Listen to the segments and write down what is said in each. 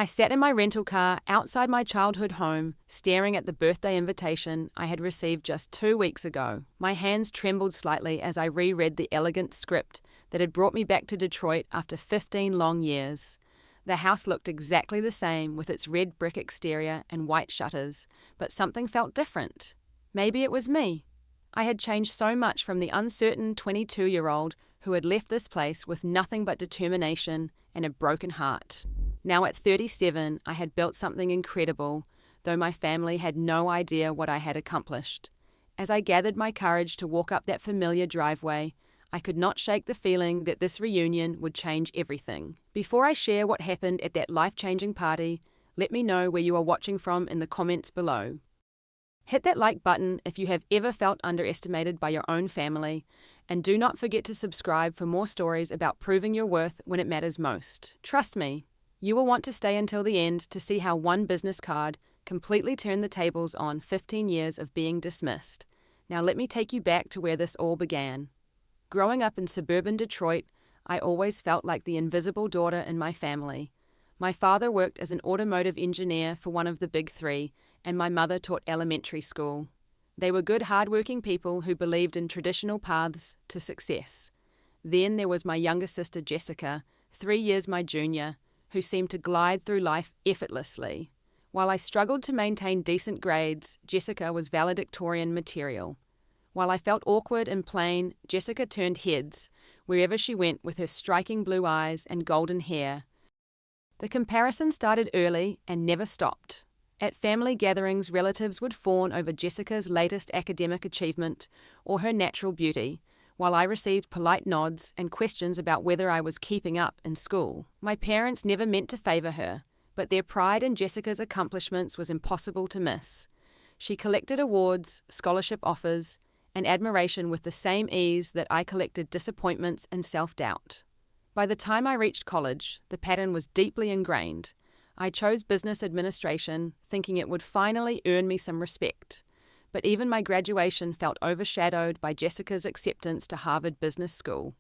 I sat in my rental car outside my childhood home, staring at the birthday invitation I had received just 2 weeks ago. My hands trembled slightly as I reread the elegant script that had brought me back to Detroit after 15 long years. The house looked exactly the same with its red brick exterior and white shutters, but something felt different. Maybe it was me. I had changed so much from the uncertain 22-year-old who had left this place with nothing but determination and a broken heart. Now at 37, I had built something incredible, though my family had no idea what I had accomplished. As I gathered my courage to walk up that familiar driveway, I could not shake the feeling that this reunion would change everything. Before I share what happened at that life-changing party, let me know where you are watching from in the comments below. Hit that like button if you have ever felt underestimated by your own family, and do not forget to subscribe for more stories about proving your worth when it matters most. Trust me, you will want to stay until the end to see how one business card completely turned the tables on 15 years of being dismissed. Now let me take you back to where this all began. Growing up in suburban Detroit, I always felt like the invisible daughter in my family. My father worked as an automotive engineer for one of the big three, and my mother taught elementary school. They were good, hard-working people who believed in traditional paths to success. Then there was my younger sister Jessica, 3 years my junior, who seemed to glide through life effortlessly. While I struggled to maintain decent grades, Jessica was valedictorian material. While I felt awkward and plain, Jessica turned heads wherever she went with her striking blue eyes and golden hair. The comparison started early and never stopped. At family gatherings, relatives would fawn over Jessica's latest academic achievement or her natural beauty, while I received polite nods and questions about whether I was keeping up in school. My parents never meant to favor her, but their pride in Jessica's accomplishments was impossible to miss. She collected awards, scholarship offers, and admiration with the same ease that I collected disappointments and self-doubt. By the time I reached college, the pattern was deeply ingrained. I chose business administration, thinking it would finally earn me some respect. But even my graduation felt overshadowed by Jessica's acceptance to Harvard Business School.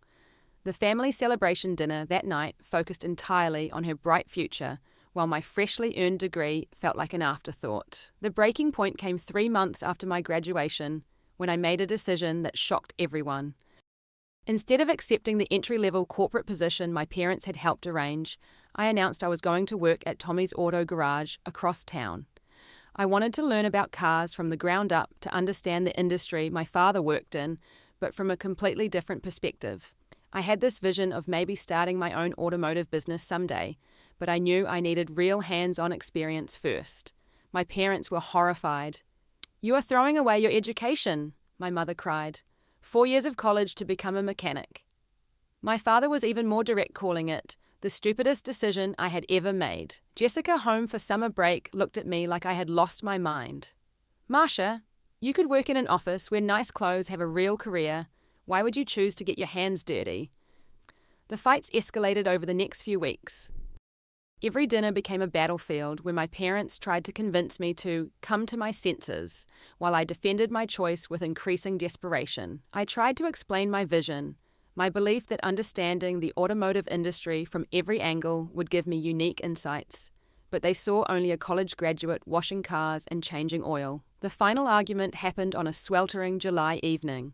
The family celebration dinner that night focused entirely on her bright future, while my freshly earned degree felt like an afterthought. The breaking point came 3 months after my graduation, when I made a decision that shocked everyone. Instead of accepting the entry-level corporate position my parents had helped arrange, I announced I was going to work at Tommy's Auto Garage across town. I wanted to learn about cars from the ground up to understand the industry my father worked in, but from a completely different perspective. I had this vision of maybe starting my own automotive business someday, but I knew I needed real hands-on experience first. My parents were horrified. "You are throwing away your education," my mother cried. 4 years of college to become a mechanic. My father was even more direct, calling it the stupidest decision I had ever made. Jessica, home for summer break, looked at me like I had lost my mind. "Marsha, you could work in an office, wear nice clothes, have a real career. Why would you choose to get your hands dirty?" The fights escalated over the next few weeks. Every dinner became a battlefield where my parents tried to convince me to come to my senses, while I defended my choice with increasing desperation. I tried to explain my vision, my belief that understanding the automotive industry from every angle would give me unique insights, but they saw only a college graduate washing cars and changing oil. The final argument happened on a sweltering July evening.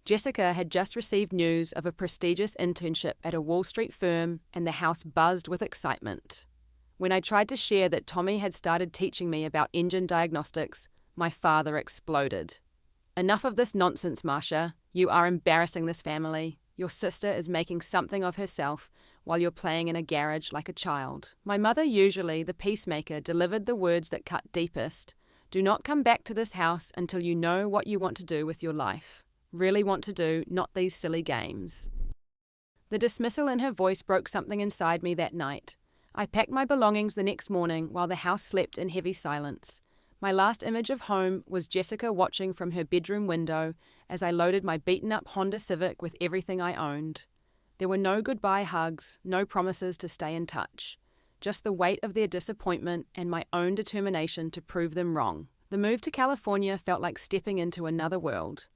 Jessica had just received news of a prestigious internship at a Wall Street firm, and the house buzzed with excitement. When I tried to share that Tommy had started teaching me about engine diagnostics, my father exploded. "Enough of this nonsense, Marsha. You are embarrassing this family. Your sister is making something of herself while you're playing in a garage like a child." My mother, usually the peacemaker, delivered the words that cut deepest. "Do not come back to this house until you know what you want to do with your life. Really want to do, not these silly games." The dismissal in her voice broke something inside me that night. I packed my belongings the next morning while the house slept in heavy silence. My last image of home was Jessica watching from her bedroom window as I loaded my beaten-up Honda Civic with everything I owned. There were no goodbye hugs, no promises to stay in touch. Just the weight of their disappointment and my own determination to prove them wrong. The move to California felt like stepping into another world.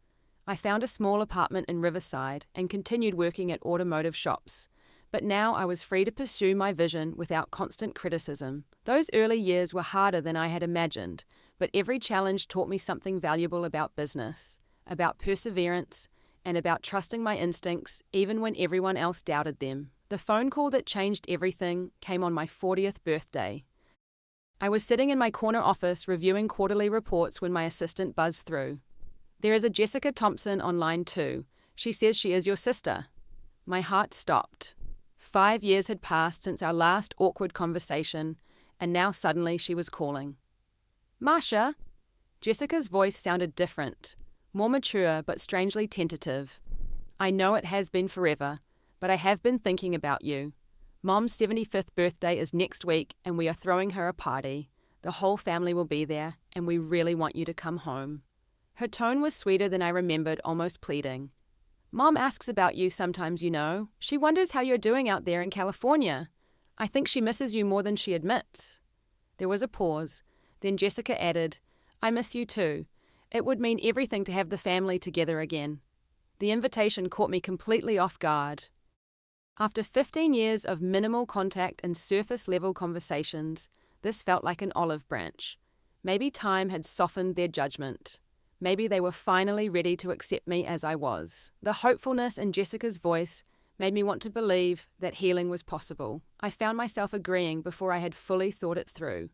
I found a small apartment in Riverside and continued working at automotive shops. But now I was free to pursue my vision without constant criticism. Those early years were harder than I had imagined, but every challenge taught me something valuable about business, about perseverance, and about trusting my instincts even when everyone else doubted them. The phone call that changed everything came on my 40th birthday. I was sitting in my corner office reviewing quarterly reports when my assistant buzzed through. "There is a Jessica Thompson on line 2. She says she is your sister." My heart stopped. 5 years had passed since our last awkward conversation, and now suddenly she was calling. "Marcia?" Jessica's voice sounded different, more mature but strangely tentative. "I know it has been forever, but I have been thinking about you. Mom's 75th birthday is next week, and we are throwing her a party. The whole family will be there, and we really want you to come home." Her tone was sweeter than I remembered, almost pleading. "Mom asks about you sometimes, you know. She wonders how you're doing out there in California. I think she misses you more than she admits." There was a pause. Then Jessica added, "I miss you too. It would mean everything to have the family together again." The invitation caught me completely off guard. After 15 years of minimal contact and surface-level conversations, this felt like an olive branch. Maybe time had softened their judgment. Maybe they were finally ready to accept me as I was. The hopefulness in Jessica's voice made me want to believe that healing was possible. I found myself agreeing before I had fully thought it through.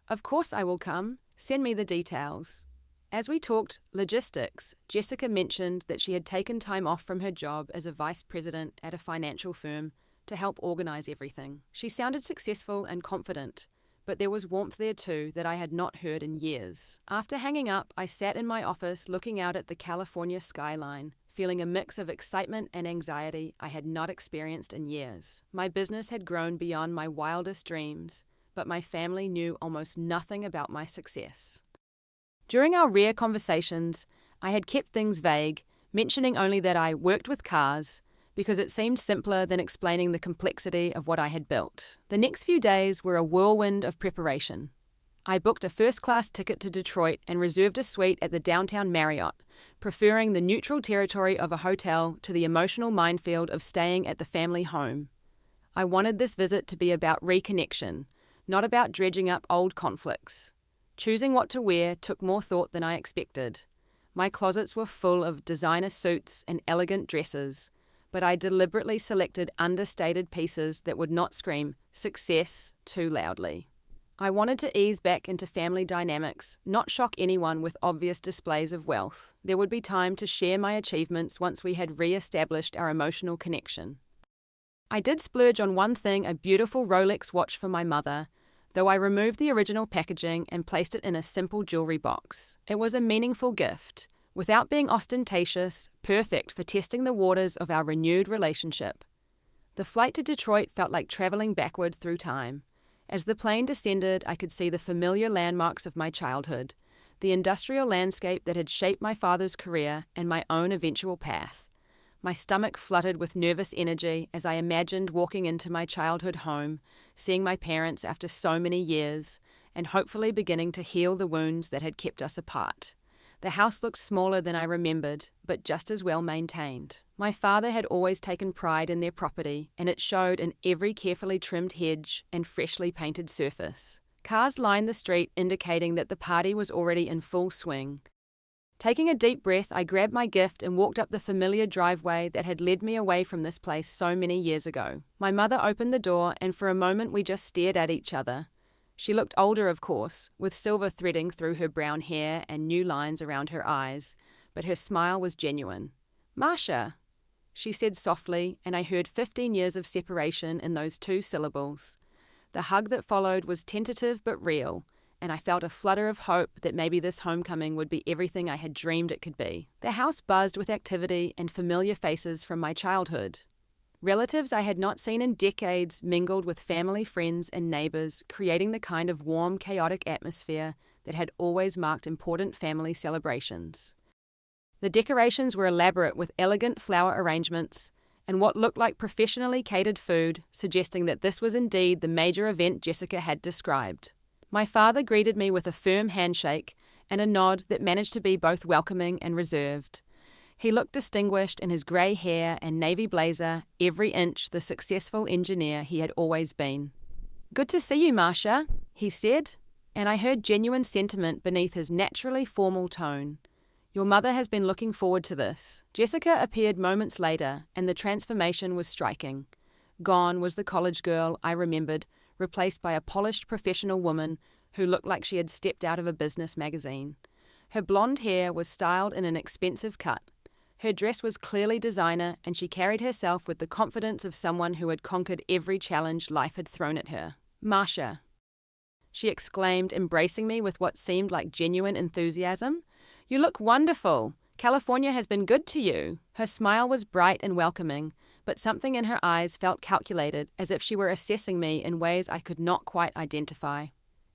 "Of course I will come. Send me the details." As we talked logistics, Jessica mentioned that she had taken time off from her job as a vice president at a financial firm to help organize everything. She sounded successful and confident, but there was warmth there too that I had not heard in years. After hanging up, I sat in my office looking out at the California skyline, feeling a mix of excitement and anxiety I had not experienced in years. My business had grown beyond my wildest dreams, but my family knew almost nothing about my success. During our rare conversations, I had kept things vague, mentioning only that I worked with cars, because it seemed simpler than explaining the complexity of what I had built. The next few days were a whirlwind of preparation. I booked a first-class ticket to Detroit and reserved a suite at the downtown Marriott, preferring the neutral territory of a hotel to the emotional minefield of staying at the family home. I wanted this visit to be about reconnection, not about dredging up old conflicts. Choosing what to wear took more thought than I expected. My closets were full of designer suits and elegant dresses, but I deliberately selected understated pieces that would not scream success too loudly. I wanted to ease back into family dynamics, not shock anyone with obvious displays of wealth. There would be time to share my achievements once we had re-established our emotional connection. I did splurge on one thing, a beautiful Rolex watch for my mother, though I removed the original packaging and placed it in a simple jewelry box. It was a meaningful gift, without being ostentatious, perfect for testing the waters of our renewed relationship. The flight to Detroit felt like traveling backward through time. As the plane descended, I could see the familiar landmarks of my childhood, the industrial landscape that had shaped my father's career and my own eventual path. My stomach fluttered with nervous energy as I imagined walking into my childhood home, seeing my parents after so many years, and hopefully beginning to heal the wounds that had kept us apart. The house looked smaller than I remembered, but just as well maintained. My father had always taken pride in their property, and it showed in every carefully trimmed hedge and freshly painted surface. Cars lined the street, indicating that the party was already in full swing. Taking a deep breath, I grabbed my gift and walked up the familiar driveway that had led me away from this place so many years ago. My mother opened the door, and for a moment we just stared at each other. She looked older, of course, with silver threading through her brown hair and new lines around her eyes, but her smile was genuine. "Marcia," she said softly, and I heard 15 years of separation in those 2 syllables. The hug that followed was tentative but real, and I felt a flutter of hope that maybe this homecoming would be everything I had dreamed it could be. The house buzzed with activity and familiar faces from my childhood. Relatives I had not seen in decades mingled with family, friends, and neighbors, creating the kind of warm, chaotic atmosphere that had always marked important family celebrations. The decorations were elaborate with elegant flower arrangements and what looked like professionally catered food, suggesting that this was indeed the major event Jessica had described. My father greeted me with a firm handshake and a nod that managed to be both welcoming and reserved. He looked distinguished in his grey hair and navy blazer, every inch the successful engineer he had always been. "Good to see you, Marcia," he said, and I heard genuine sentiment beneath his naturally formal tone. "Your mother has been looking forward to this." Jessica appeared moments later, and the transformation was striking. Gone was the college girl I remembered, replaced by a polished professional woman who looked like she had stepped out of a business magazine. Her blonde hair was styled in an expensive cut. Her dress was clearly designer, and she carried herself with the confidence of someone who had conquered every challenge life had thrown at her. "Marcia," she exclaimed, embracing me with what seemed like genuine enthusiasm. "You look wonderful. California has been good to you." Her smile was bright and welcoming, but something in her eyes felt calculated, as if she were assessing me in ways I could not quite identify.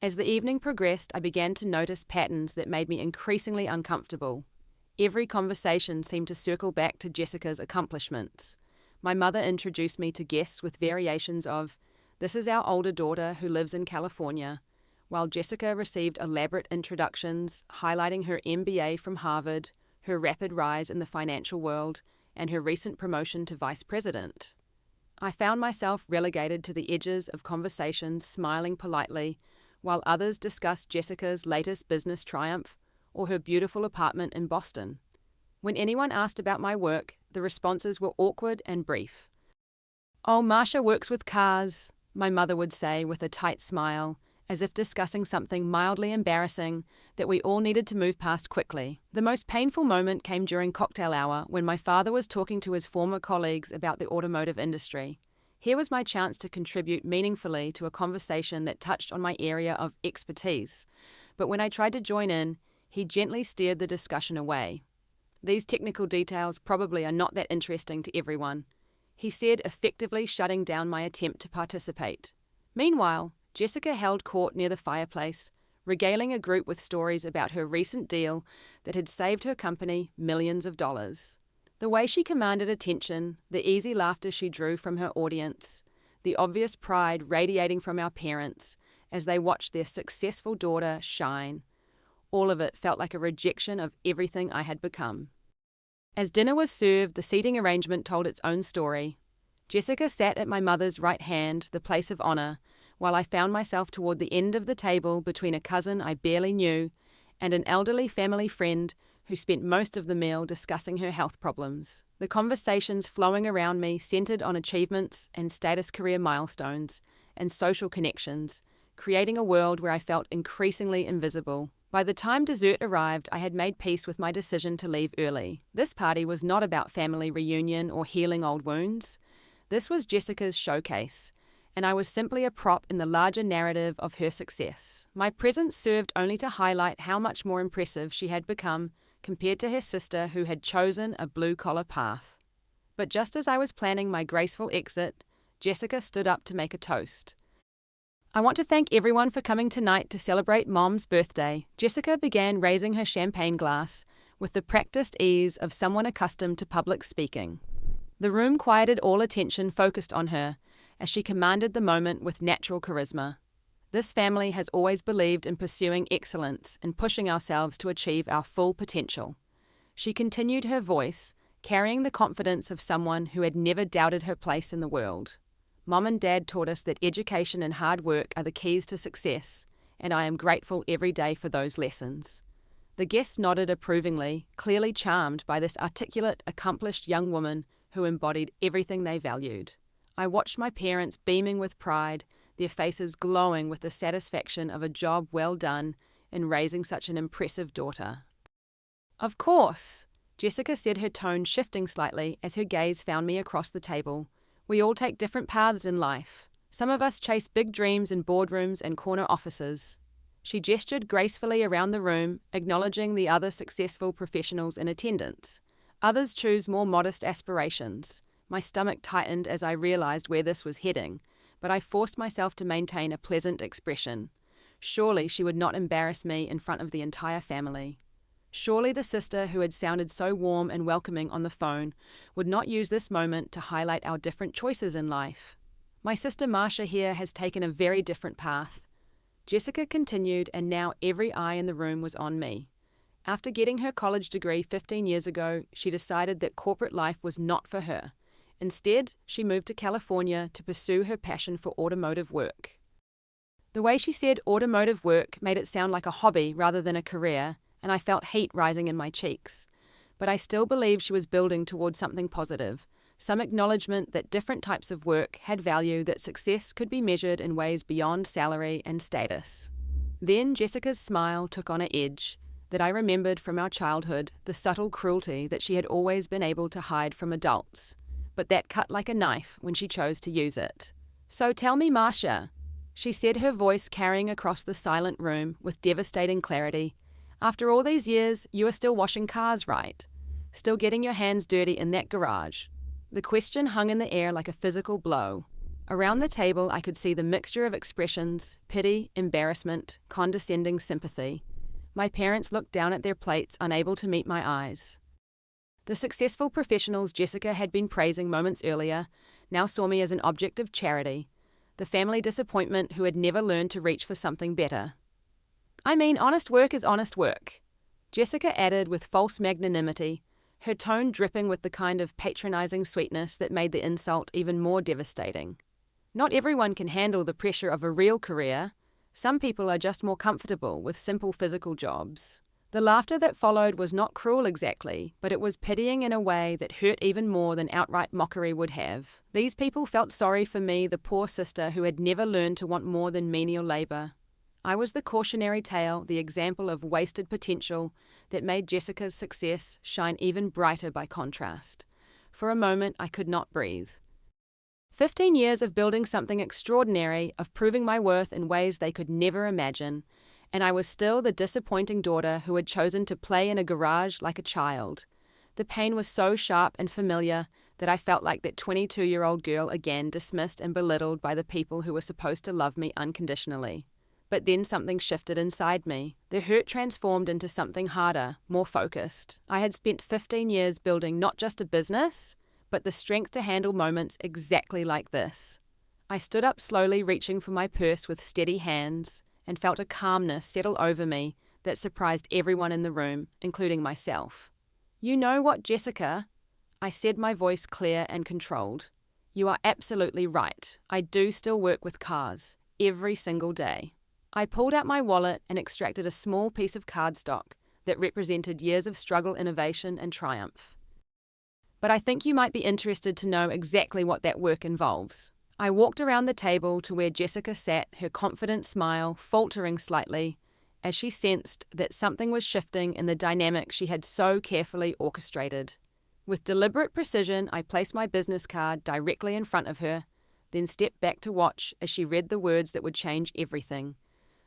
As the evening progressed, I began to notice patterns that made me increasingly uncomfortable. Every conversation seemed to circle back to Jessica's accomplishments. My mother introduced me to guests with variations of, "This is our older daughter who lives in California," while Jessica received elaborate introductions highlighting her MBA from Harvard, her rapid rise in the financial world, and her recent promotion to vice president. I found myself relegated to the edges of conversations, smiling politely, while others discussed Jessica's latest business triumph or her beautiful apartment in Boston. When anyone asked about my work, the responses were awkward and brief. "Oh, Marcia works with cars," my mother would say with a tight smile, as if discussing something mildly embarrassing that we all needed to move past quickly. The most painful moment came during cocktail hour when my father was talking to his former colleagues about the automotive industry. Here was my chance to contribute meaningfully to a conversation that touched on my area of expertise, but when I tried to join in, he gently steered the discussion away. "These technical details probably are not that interesting to everyone," he said, effectively shutting down my attempt to participate. Meanwhile, Jessica held court near the fireplace, regaling a group with stories about her recent deal that had saved her company millions of dollars. The way she commanded attention, the easy laughter she drew from her audience, the obvious pride radiating from our parents as they watched their successful daughter shine, all of it felt like a rejection of everything I had become. As dinner was served, the seating arrangement told its own story. Jessica sat at my mother's right hand, the place of honor, while I found myself toward the end of the table between a cousin I barely knew and an elderly family friend who spent most of the meal discussing her health problems. The conversations flowing around me centered on achievements and status career milestones and social connections, creating a world where I felt increasingly invisible. By the time dessert arrived, I had made peace with my decision to leave early. This party was not about family reunion or healing old wounds. This was Jessica's showcase, and I was simply a prop in the larger narrative of her success. My presence served only to highlight how much more impressive she had become compared to her sister who had chosen a blue-collar path. But just as I was planning my graceful exit, Jessica stood up to make a toast. "I want to thank everyone for coming tonight to celebrate Mom's birthday." Jessica began raising her champagne glass with the practiced ease of someone accustomed to public speaking. The room quieted, all attention focused on her as she commanded the moment with natural charisma. This family has always believed in pursuing excellence and pushing ourselves to achieve our full potential. She continued, her voice carrying the confidence of someone who had never doubted her place in the world. "Mom and Dad taught us that education and hard work are the keys to success, and I am grateful every day for those lessons." The guests nodded approvingly, clearly charmed by this articulate, accomplished young woman who embodied everything they valued. I watched my parents beaming with pride, their faces glowing with the satisfaction of a job well done in raising such an impressive daughter. "Of course," Jessica said, her tone shifting slightly as her gaze found me across the table. "We all take different paths in life. Some of us chase big dreams in boardrooms and corner offices." She gestured gracefully around the room, acknowledging the other successful professionals in attendance. Others choose more modest aspirations. My stomach tightened as I realized where this was heading, but I forced myself to maintain a pleasant expression. Surely she would not embarrass me in front of the entire family. Surely the sister who had sounded so warm and welcoming on the phone would not use this moment to highlight our different choices in life. "My sister Marcia here has taken a very different path," Jessica continued, and now every eye in the room was on me. After getting her college degree 15 years ago, she decided that corporate life was not for her. Instead, she moved to California to pursue her passion for automotive work. The way she said automotive work made it sound like a hobby rather than a career, and I felt heat rising in my cheeks. But I still believed she was building towards something positive, some acknowledgement that different types of work had value, that success could be measured in ways beyond salary and status. Then Jessica's smile took on an edge that I remembered from our childhood, the subtle cruelty that she had always been able to hide from adults, but that cut like a knife when she chose to use it. "So tell me, Marcia," she said, her voice carrying across the silent room with devastating clarity, "after all these years, you are still washing cars, right? Still getting your hands dirty in that garage?" The question hung in the air like a physical blow. Around the table, I could see the mixture of expressions: pity, embarrassment, condescending sympathy. My parents looked down at their plates, unable to meet my eyes. The successful professionals Jessica had been praising moments earlier now saw me as an object of charity, the family disappointment who had never learned to reach for something better. "I mean, honest work is honest work," Jessica added with false magnanimity, her tone dripping with the kind of patronizing sweetness that made the insult even more devastating. "Not everyone can handle the pressure of a real career. Some people are just more comfortable with simple physical jobs." The laughter that followed was not cruel exactly, but it was pitying in a way that hurt even more than outright mockery would have. These people felt sorry for me, the poor sister who had never learned to want more than menial labor. I was the cautionary tale, the example of wasted potential that made Jessica's success shine even brighter by contrast. For a moment, I could not breathe. 15 years of building something extraordinary, of proving my worth in ways they could never imagine, and I was still the disappointing daughter who had chosen to play in a garage like a child. The pain was so sharp and familiar that I felt like that 22-year-old girl again, dismissed and belittled by the people who were supposed to love me unconditionally. But then something shifted inside me. The hurt transformed into something harder, more focused. I had spent 15 years building not just a business, but the strength to handle moments exactly like this. I stood up slowly, reaching for my purse with steady hands, and felt a calmness settle over me that surprised everyone in the room, including myself. "You know what, Jessica?" I said, my voice clear and controlled. "You are absolutely right. I do still work with cars, every single day." I pulled out my wallet and extracted a small piece of cardstock that represented years of struggle, innovation, and triumph. "But I think you might be interested to know exactly what that work involves." I walked around the table to where Jessica sat, her confident smile faltering slightly as she sensed that something was shifting in the dynamic she had so carefully orchestrated. With deliberate precision, I placed my business card directly in front of her, then stepped back to watch as she read the words that would change everything.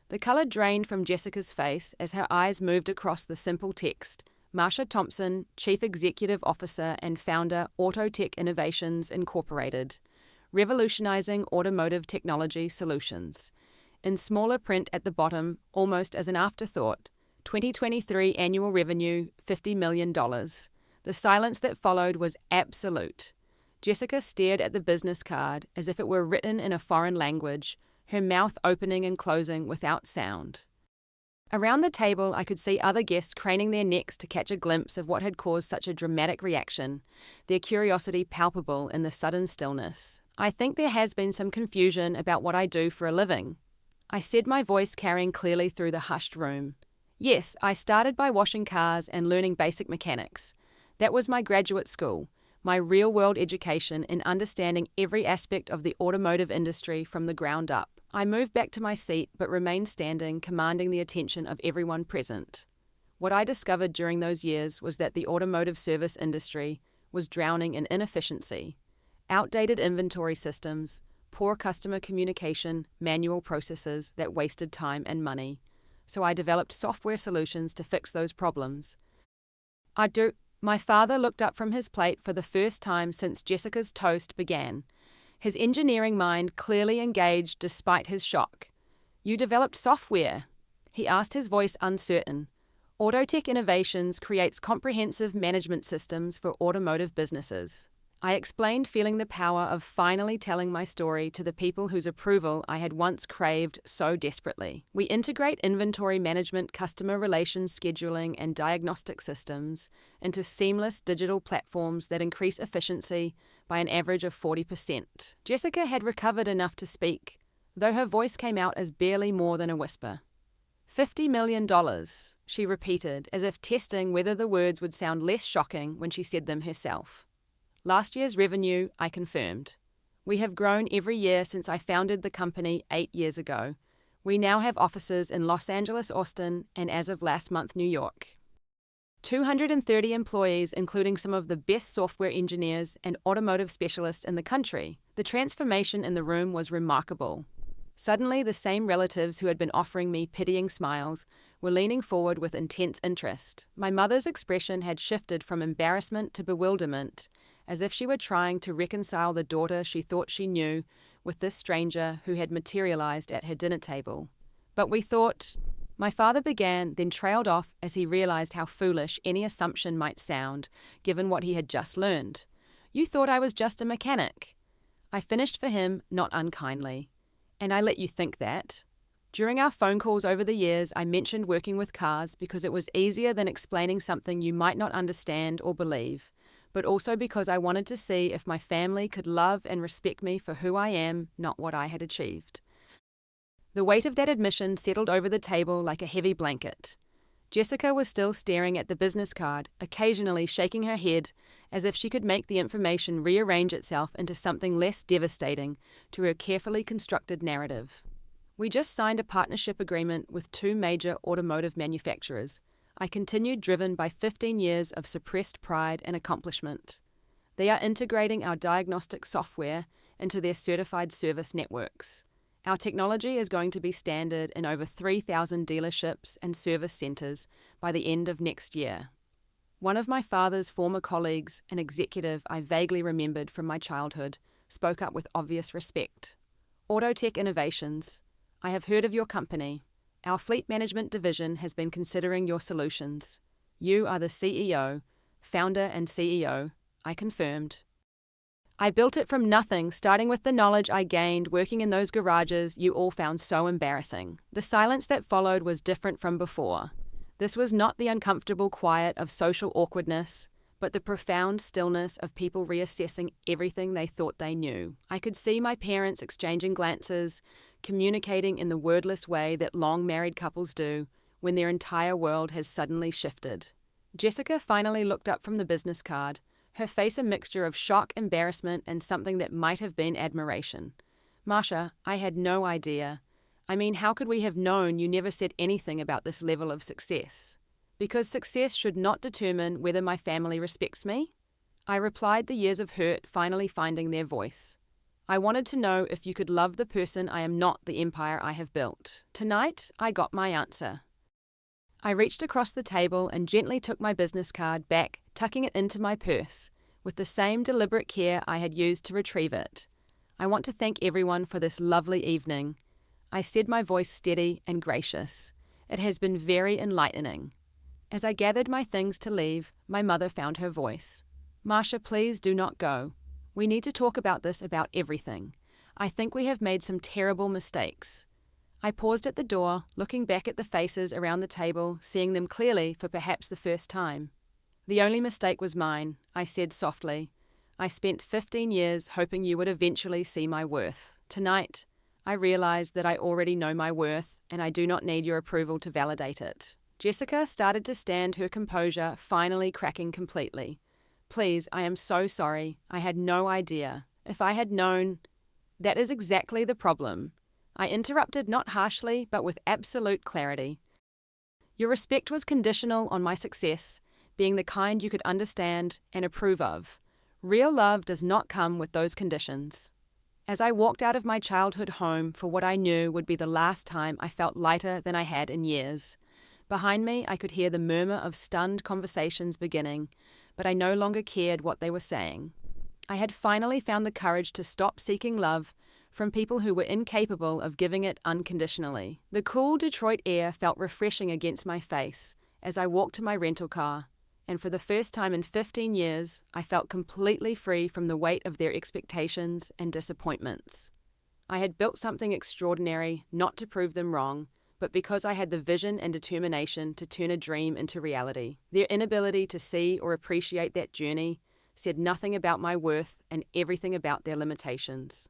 The color drained from Jessica's face as her eyes moved across the simple text: Marcia Thompson, Chief Executive Officer and Founder, Autotech Innovations Incorporated, revolutionizing automotive technology solutions. In smaller print at the bottom, almost as an afterthought, 2023 annual revenue, $50 million. The silence that followed was absolute. Jessica stared at the business card as if it were written in a foreign language, her mouth opening and closing without sound. Around the table, I could see other guests craning their necks to catch a glimpse of what had caused such a dramatic reaction, their curiosity palpable in the sudden stillness. "I think there has been some confusion about what I do for a living," I said, my voice carrying clearly through the hushed room. "Yes, I started by washing cars and learning basic mechanics. That was my graduate school, my real-world education in understanding every aspect of the automotive industry from the ground up. I moved back to my seat but remained standing, commanding the attention of everyone present. What I discovered during those years was that the automotive service industry was drowning in inefficiency, outdated inventory systems, poor customer communication, manual processes that wasted time and money. So I developed software solutions to fix those problems. My father looked up from his plate for the first time since Jessica's toast began, his engineering mind clearly engaged despite his shock. "You developed software?" he asked, his voice uncertain. "Autotech Innovations creates comprehensive management systems for automotive businesses." I explained, feeling the power of finally telling my story to the people whose approval I had once craved so desperately. We integrate inventory management, customer relations scheduling, and diagnostic systems into seamless digital platforms that increase efficiency by an average of 40%. Jessica had recovered enough to speak, though her voice came out as barely more than a whisper. $50 million, she repeated, as if testing whether the words would sound less shocking when she said them herself. Last year's revenue, I confirmed. We have grown every year since I founded the company 8 years ago. We now have offices in Los Angeles, Austin, and as of last month, New York. 230 employees, including some of the best software engineers and automotive specialists in the country. The transformation in the room was remarkable. Suddenly, the same relatives who had been offering me pitying smiles were leaning forward with intense interest. My mother's expression had shifted from embarrassment to bewilderment, as if she were trying to reconcile the daughter she thought she knew with this stranger who had materialized at her dinner table. But we thought, my father began, then trailed off as he realized how foolish any assumption might sound, given what he had just learned. You thought I was just a mechanic. I finished for him, not unkindly. And I let you think that. During our phone calls over the years, I mentioned working with cars because it was easier than explaining something you might not understand or believe, but also because I wanted to see if my family could love and respect me for who I am, not what I had achieved. The weight of that admission settled over the table like a heavy blanket. Jessica was still staring at the business card, occasionally shaking her head as if she could make the information rearrange itself into something less devastating to her carefully constructed narrative. We just signed a partnership agreement with 2 major automotive manufacturers. I continued, driven by 15 years of suppressed pride and accomplishment. They are integrating our diagnostic software into their certified service networks. Our technology is going to be standard in over 3,000 dealerships and service centers by the end of next year. One of my father's former colleagues, an executive I vaguely remembered from my childhood, spoke up with obvious respect. Autotech Innovations, I have heard of your company. Our fleet management division has been considering your solutions. You are the CEO, founder and CEO, I confirmed. I built it from nothing, starting with the knowledge I gained working in those garages you all found so embarrassing. The silence that followed was different from before. This was not the uncomfortable quiet of social awkwardness, but the profound stillness of people reassessing everything they thought they knew. I could see my parents exchanging glances, communicating in the wordless way that long-married couples do when their entire world has suddenly shifted. Jessica finally looked up from the business card, her face a mixture of shock, embarrassment, and something that might have been admiration. Marsha, I had no idea. I mean, how could we have known? You never said anything about this level of success. Because success should not determine whether my family respects me? I replied, the years of hurt finally finding their voice. I wanted to know if you could love the person I am, not the empire I have built. Tonight, I got my answer. I reached across the table and gently took my business card back, tucking it into my purse, with the same deliberate care I had used to retrieve it. I want to thank everyone for this lovely evening. I said, my voice steady and gracious. It has been very enlightening. As I gathered my things to leave, my mother found her voice. Marsha, please do not go. We need to talk about this, about everything. I think we have made some terrible mistakes. I paused at the door, looking back at the faces around the table, seeing them clearly for perhaps the first time. The only mistake was mine, I said softly. I spent 15 years hoping you would eventually see my worth. Tonight, I realized that I already know my worth, and I do not need your approval to validate it. Jessica started to stand, her composure finally cracking completely. Please, I am so sorry. I had no idea. If I had known... That is exactly the problem. I interrupted, not harshly, but with absolute clarity. Your respect was conditional on my success, being the kind you could understand and approve of. Real love does not come with those conditions. As I walked out of my childhood home for what I knew would be the last time, I felt lighter than I had in years. Behind me, I could hear the murmur of stunned conversations beginning, but I no longer cared what they were saying. I had finally found the courage to stop seeking love from people who were incapable of giving it unconditionally. The cool Detroit air felt refreshing against my face as I walked to my rental car. and for the first time in 15 years, I felt completely free from the weight of their expectations and disappointments. I had built something extraordinary, not to prove them wrong, but because I had the vision and determination to turn a dream into reality. Their inability to see or appreciate that journey said nothing about my worth and everything about their limitations.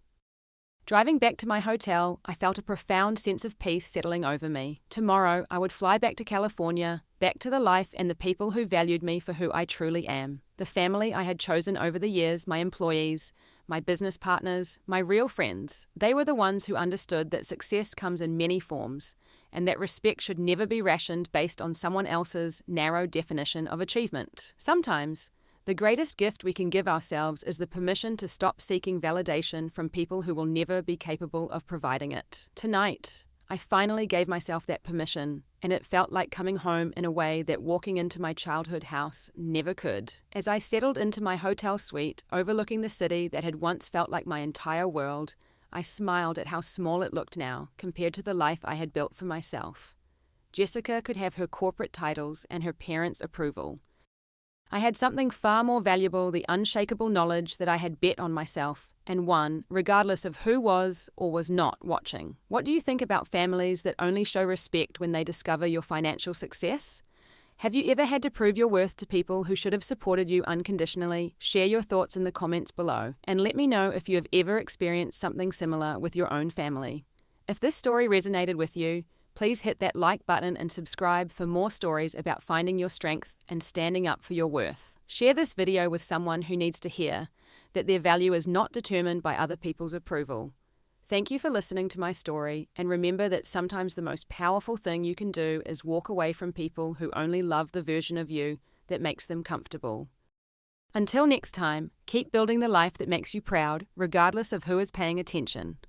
Driving back to my hotel, I felt a profound sense of peace settling over me. Tomorrow, I would fly back to California, back to the life and the people who valued me for who I truly am. The family I had chosen over the years, my employees, my business partners, my real friends, they were the ones who understood that success comes in many forms, and that respect should never be rationed based on someone else's narrow definition of achievement. Sometimes, the greatest gift we can give ourselves is the permission to stop seeking validation from people who will never be capable of providing it. Tonight, I finally gave myself that permission, and it felt like coming home in a way that walking into my childhood house never could. As I settled into my hotel suite, overlooking the city that had once felt like my entire world, I smiled at how small it looked now, compared to the life I had built for myself. Jessica could have her corporate titles and her parents' approval. I had something far more valuable, the unshakable knowledge that I had bet on myself and won, regardless of who was or was not watching. What do you think about families that only show respect when they discover your financial success? Have you ever had to prove your worth to people who should have supported you unconditionally? Share your thoughts in the comments below, and let me know if you have ever experienced something similar with your own family. If this story resonated with you, please hit that like button and subscribe for more stories about finding your strength and standing up for your worth. Share this video with someone who needs to hear that their value is not determined by other people's approval. Thank you for listening to my story, and remember that sometimes the most powerful thing you can do is walk away from people who only love the version of you that makes them comfortable. Until next time, keep building the life that makes you proud, regardless of who is paying attention.